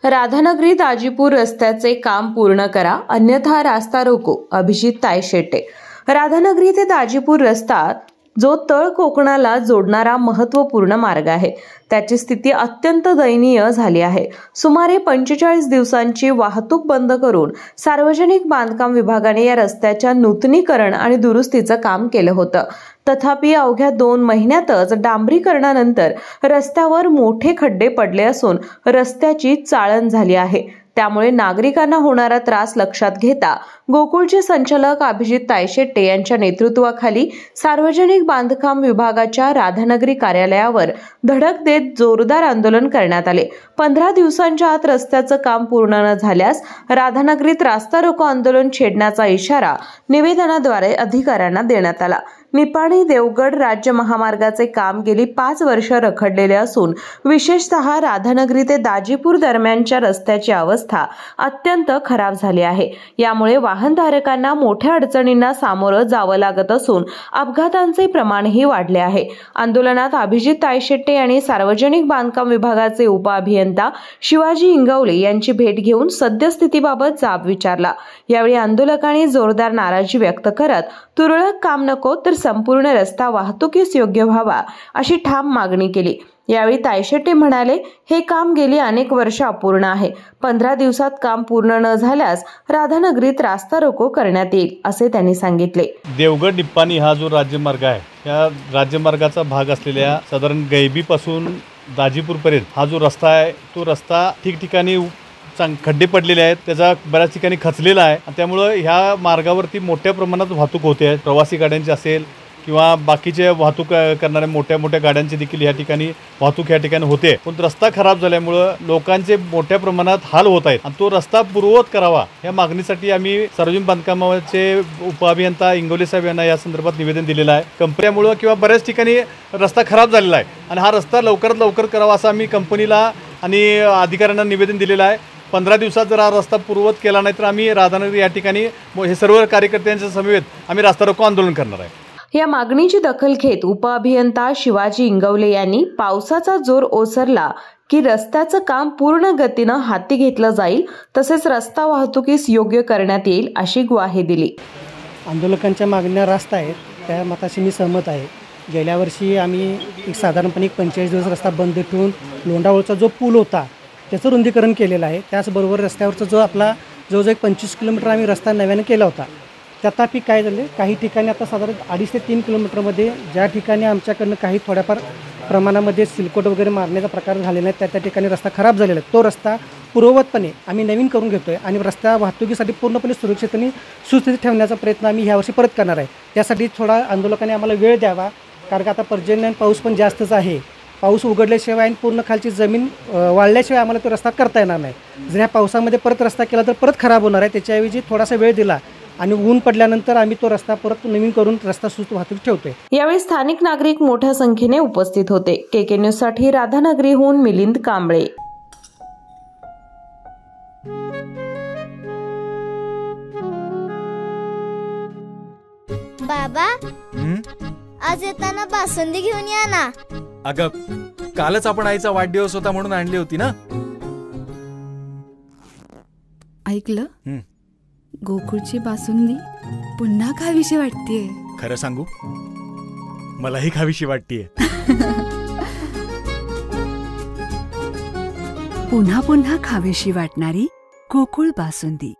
राधानगरी दाजीपूर रस्त्याचे काम पूर्ण करा अन्यथा रास्ता रोको. अभिजित तायशेटे. राधानगरी ते दाजीपूर रस्ता जो तळ कोकणाला जोडणारा महत्त्वपूर्ण मार्ग आहे त्याची स्थिती अत्यंत दयनीय झाली आहे. सुमारे 45 दिवसांची वाहतूक बंद करून सार्वजनिक बांधकाम विभागाने या रस्त्याच्या नूतनीकरण आणि दुरुस्तीचं काम केलं होतं. तथापि अवघ्या 2 महिन्यातच डांबरीकरणानंतर रस्त्यावर मोठे खड्डे पडले असून रस्त्याची चाळण झाली आहे. त्यामुळे नागरिकांना होणारा त्रास लक्षात घेता गोकुळचे संचालक अभिजित तायशेटे यांच्या नेतृत्वाखाली सार्वजनिक बांधकाम विभागाच्या राधानगरी कार्यालयावर धडक देत जोरदार आंदोलन करण्यात आले. 15 दिवसांच्या आत रस्त्याचं काम पूर्ण न झाल्यास राधानगरीत रास्ता रोको आंदोलन छेडण्याचा इशारा निवेदनाद्वारे अधिकाऱ्यांना देण्यात आला. निपाणी देवगड राज्य महामार्गाचे काम गेली 5 वर्ष रखडलेले असून विशेषतः राधानगरी ते दाजीपूर दरम्यानच्या रस्त्याची अवस्था अत्यंत खराब झाली आहे. यामुळे वाहनधारकांना मोठ्या अडचणींना सामोरं जावं लागत असून अपघातांचे प्रमाणही वाढले आहे. आंदोलनात अभिजित तायशेटे यांनी सार्वजनिक बांधकाम विभागाचे उपअभियंता शिवाजी इंगवले यांची भेट घेऊन सद्यस्थितीबाबत जाब विचारला. यावेळी आंदोलकांनी जोरदार नाराजी व्यक्त करत तुरळक काम नको तर संपूर्ण रस्ता वाहतुकीस योग्य व्हावा अशी ठाम मागणी केली. यावेळी तायशेटे म्हणाले, हे काम गेली अनेक वर्ष अपूर्ण आहे. 15 दिवसात काम पूर्ण न झाल्यास राधानगरीत रास्ता रोको करण्यात येईल असे त्यांनी सांगितले. देवगड निप्पाणी हा जो राज्यमार्ग आहे या राज्यमार्गाचा भाग असलेल्या साधारण गैबीपासून दाजीपूरपर्यंत हा जो रस्ता आहे तो रस्ता ठिकठिकाणी खड्डे पडलेले आहेत. त्याचा बऱ्याच ठिकाणी खचलेला आहे. त्यामुळे ह्या मार्गावरती मोठ्या प्रमाणात वाहतूक होते. प्रवासी गाड्यांची असेल किंवा बाकीचे वाहतूक करणाऱ्या मोठ्या मोठ्या गाड्यांची देखील या ठिकाणी वाहतूक या ठिकाणी होते. पण रस्ता खराब झाल्यामुळं लोकांचे मोठ्या प्रमाणात हाल होत आहेत आणि तो रस्ता पूर्ववत करावा या मागणीसाठी आम्ही सार्वजनिक बांधकामाचे उपअभियंता इंगवले साहेब यांना या संदर्भात निवेदन दिलेलं आहे. कंपन्यामुळं किंवा बऱ्याच ठिकाणी रस्ता खराब झालेला आहे आणि हा रस्ता लवकरात लवकर करावा असं आम्ही कंपनीला आणि अधिकाऱ्यांना निवेदन दिलेलं आहे. 15 दिवसात जर हा रस्ता पूर्ववत केला नाही तर आम्ही राधानगरी या ठिकाणी हे सर्व कार्यकर्त्यांच्या समवेत आम्ही रास्ता रोको आंदोलन करणार आहे. या मागणीची दखल घेत उपअभियंता शिवाजी इंगवले यांनी पावसाचा जोर ओसरला की रस्त्याचं काम पूर्ण गतीनं हाती घेतलं जाईल तसेच रस्ता वाहतुकीस योग्य करण्यात येईल अशी ग्वाही दिली. आंदोलकांच्या मागण्या रास्त आहेत त्या मताशी मी सहमत आहे. गेल्या वर्षी आम्ही साधारणपणे 45 दिवस रस्ता बंद ठेवून लोंढावळचा जो पूल होता त्याचं रुंदीकरण केलेलं आहे. त्याचबरोबर रस्त्यावरचा जो आपला जवळजवळ 25 किलोमीटर आम्ही रस्ता नव्याने केला होता. तथापि काय झाले काही ठिकाणी आता साधारण 2.5 ते 3 किलोमीटरमध्ये ज्या ठिकाणी आमच्याकडनं काही थोड्याफार प्रमाणामध्ये सिलकोट वगैरे मारण्याचा प्रकार झालेला नाही त्या ठिकाणी रस्ता खराब झालेला आहे. तो रस्ता पूर्ववतपणे आम्ही नवीन करून घेतो आहे आणि रस्ता वाहतुकीसाठी पूर्णपणे सुरक्षित आणि सुस्थितीत ठेवण्याचा प्रयत्न आम्ही ह्यावर्षी परत करणार आहे. त्यासाठी थोडा आंदोलकांनी आम्हाला वेळ द्यावा कारण का आता पर्जन्य पाऊस पण जास्तच आहे. पाऊस उघडल्याशिवाय आणि पूर्ण खालची जमीन वाळल्याशिवाय आम्हाला तो रस्ता करता येणार नाही. जर ह्या पावसामध्ये परत रस्ता केला तर परत खराब होणार आहे. त्याच्याऐवजी थोडासा वेळ दिला आणि ऊन पडल्यानंतर आम्ही तो रस्ता परत नवीन करून रस्ता सुस्त वाहतूक ठेवतोय. यावेळी स्थानिक नागरिक मोठ्या संख्येने उपस्थित होते. केके न्यूज साठी राधानगरीहून मिलिंद कांबळे. बाबा आज येताना बासुंदी घेऊन या ना. अगं कालच आपण आईचा वाढदिवस होता म्हणून आणली होती ना. ऐकलं गोकुळची बासुंदी पुन्हा खावीशी वाटतेय. खरं सांगू मलाही खावीशी वाटतेय. पुन्हा पुन्हा खावीशी वाटणारी गोकुळ बासुंदी.